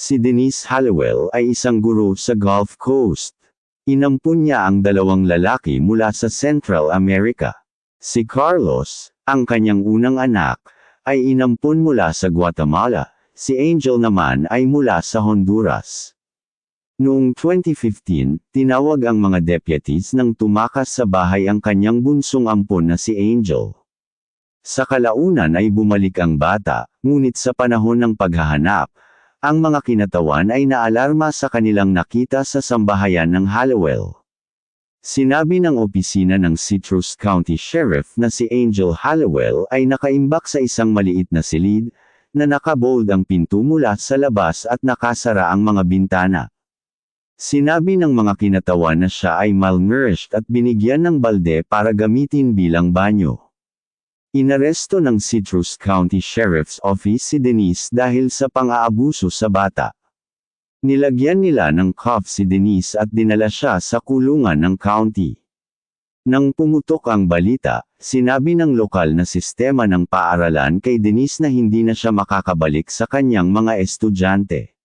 Si Denise Halliwell ay isang guro sa Gulf Coast. Inampun niya ang dalawang lalaki mula sa Central America. Si Carlos, ang kanyang unang anak, ay inampun mula sa Guatemala. Si Angel naman ay mula sa Honduras. Noong 2015, tinawag ang mga deputies nang tumakas sa bahay ang kanyang bunsong ampon na si Angel. Sa kalaunan ay bumalik ang bata, ngunit sa panahon ng paghahanap, ang mga kinatawan ay naalarma sa kanilang nakita sa sambahayan ng Halliwell. Sinabi ng opisina ng Citrus County Sheriff na si Angel Halliwell ay nakaimbak sa isang maliit na silid, na nakabold ang pinto mula sa labas at nakasara ang mga bintana. Sinabi ng mga kinatawan na siya ay malnourished at binigyan ng balde para gamitin bilang banyo. Inaresto ng Citrus County Sheriff's Office si Denise dahil sa pang-aabuso sa bata. Nilagyan nila ng cuff si Denise at dinala siya sa kulungan ng county. Nang pumutok ang balita, sinabi ng lokal na sistema ng paaralan kay Denise na hindi na siya makakabalik sa kanyang mga estudyante.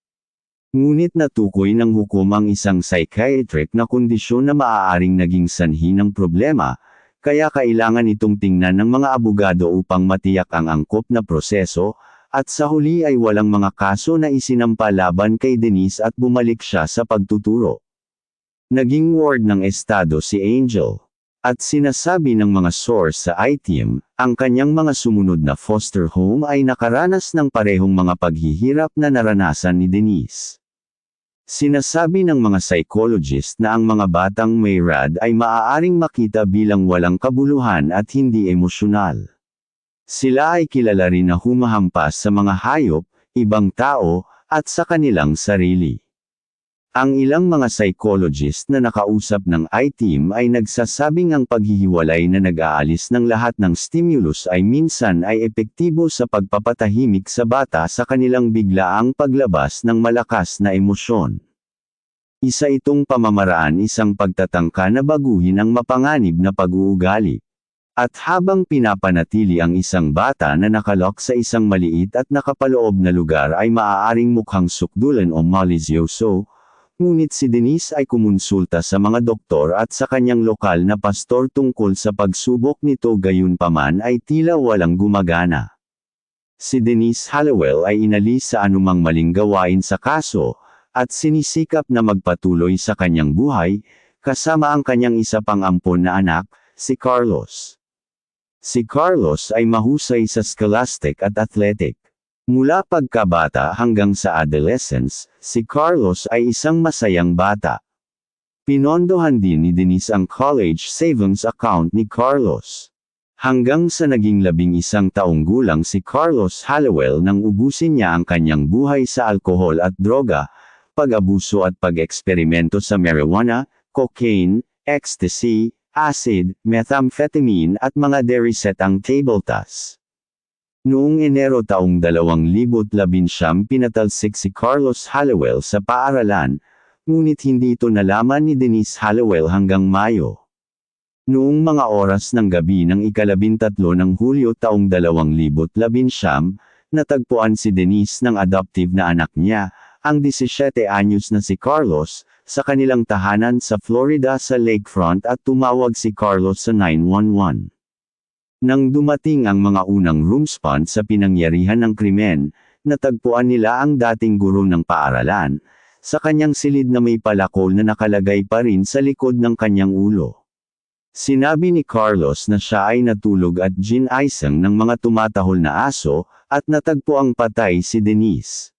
Ngunit natukoy ng hukom ang isang psychiatric na kondisyon na maaaring naging sanhi ng problema, kaya kailangan itong tingnan ng mga abogado upang matiyak ang angkop na proseso, at sa huli ay walang mga kaso na isinampa laban kay Denise at bumalik siya sa pagtuturo. Naging ward ng estado si Angel. At sinasabi ng mga source sa ITIM, ang kanyang mga sumunod na foster home ay nakaranas ng parehong mga paghihirap na naranasan ni Denise. Sinasabi ng mga psychologist na ang mga batang may RAD ay maaaring makita bilang walang kabuluhan at hindi emosyonal. Sila ay kilala rin na humahampas sa mga hayop, ibang tao, at sa kanilang sarili. Ang ilang mga psychologist na nakausap ng ITIM ay nagsasabing ang paghihiwalay na nag-aalis ng lahat ng stimulus ay minsan ay epektibo sa pagpapatahimik sa bata sa kanilang biglaang paglabas ng malakas na emosyon. Isa itong pamamaraan isang pagtatangka na baguhin ang mapanganib na pag-uugali. At habang pinapanatili ang isang bata na nakalok sa isang maliit at nakapaloob na lugar ay maaaring mukhang sukdulan o malisyoso, ngunit si Denise ay kumonsulta sa mga doktor at sa kanyang lokal na pastor tungkol sa pagsubok nito, gayunpaman ay tila walang gumagana. Si Denise Halliwell ay inalis sa anumang maling gawain sa kaso, at sinisikap na magpatuloy sa kanyang buhay, kasama ang kanyang isa pang ampon na anak, si Carlos. Si Carlos ay mahusay sa scholastic at athletic. Mula pagkabata hanggang sa adolescence, si Carlos ay isang masayang bata. Pinondohan din ni Denise ang college savings account ni Carlos. Hanggang sa naging 11 taong gulang si Carlos Halliwell nang ubusin niya ang kanyang buhay sa alkohol at droga, pag-abuso at pag-eksperimento sa marijuana, cocaine, ecstasy, acid, methamphetamine at mga derisetang tabletas. Noong Enero taong 2019 pinatalsik si Carlos Halliwell sa paaralan, ngunit hindi ito nalaman ni Denise Halliwell hanggang Mayo. Noong mga oras ng gabi ng ika-13 ng Hulyo taong 2019, natagpuan si Denise ng adoptive na anak niya, ang 17 anyos na si Carlos, sa kanilang tahanan sa Florida sa lakefront at tumawag si Carlos sa 911. Nang dumating ang mga unang room response sa pinangyarihan ng krimen, natagpuan nila ang dating guro ng paaralan, sa kanyang silid na may palakol na nakalagay pa rin sa likod ng kanyang ulo. Sinabi ni Carlos na siya ay natulog at ginaisang ng mga tumatahol na aso, at natagpuang patay si Denise.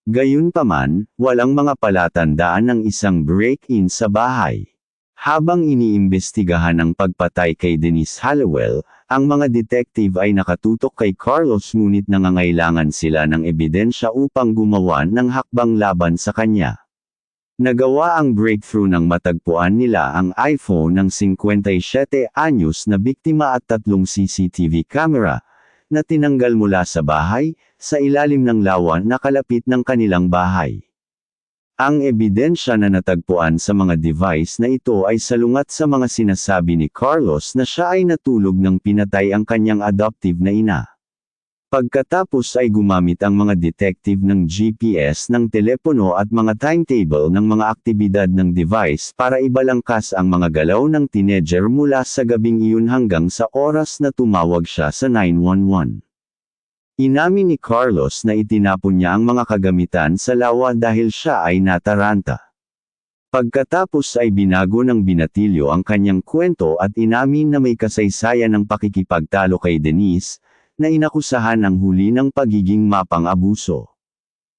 Gayunpaman, walang mga palatandaan ng isang break-in sa bahay. Habang iniimbestigahan ang pagpatay kay Denise Halliwell, ang mga detective ay nakatutok kay Carlos ngunit nangangailangan sila ng ebidensya upang gumawa ng hakbang laban sa kanya. Nagawa ang breakthrough nang matagpuan nila ang iPhone ng 57 anyos na biktima at 3 CCTV camera, na tinanggal mula sa bahay, sa ilalim ng lawan na kalapit ng kanilang bahay. Ang ebidensya na natagpuan sa mga device na ito ay salungat sa mga sinasabi ni Carlos na siya ay natulog nang pinatay ang kanyang adoptive na ina. Pagkatapos ay gumamit ang mga detective ng GPS ng telepono at mga timetable ng mga aktibidad ng device para ibalangkas ang mga galaw ng teenager mula sa gabing iyon hanggang sa oras na tumawag siya sa 911. Inamin ni Carlos na itinapon niya ang mga kagamitan sa lawa dahil siya ay nataranta. Pagkatapos ay binago ng binatilyo ang kanyang kwento at inamin na may kasaysayan ng pakikipagtalo kay Denise, na inakusahan ng huli ng pagiging mapang-abuso.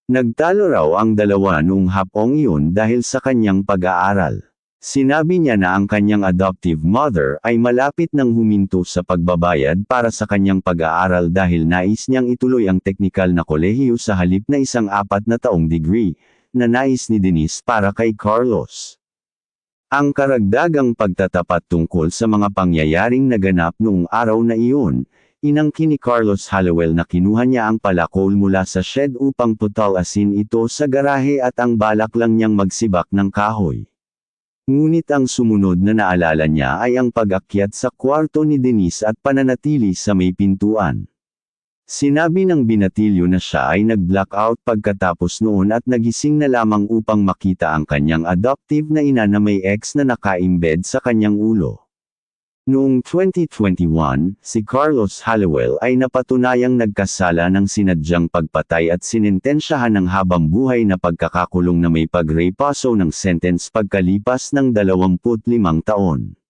Nagtalo raw ang dalawa noong hapong iyon dahil sa kanyang pag-aaral. Sinabi niya na ang kanyang adoptive mother ay malapit nang huminto sa pagbabayad para sa kanyang pag-aaral dahil nais niyang ituloy ang teknikal na kolehiyo sa halip na isang 4 na taong degree, na nais ni Denise para kay Carlos. Ang karagdagang pagtatapat tungkol sa mga pangyayaring naganap noong araw na iyon, inangkin ni Carlos Hallowell na kinuha niya ang palakol mula sa shed upang putalasin ito sa garahe at ang balak lang niyang magsibak ng kahoy. Ngunit ang sumunod na naalala niya ay ang pag-akyat sa kwarto ni Denise at pananatili sa may pintuan. Sinabi ng binatilyo na siya ay nag-blackout pagkatapos noon at nagising na lamang upang makita ang kanyang adoptive na ina na may X na naka-embed sa kanyang ulo. Noong 2021, si Carlos Hallowell ay napatunayang nagkasala ng sinadyang pagpatay at sinintensyahan ng habang-buhay na pagkakakulong na may pagrepaso ng sentence pagkalipas ng 25 taon.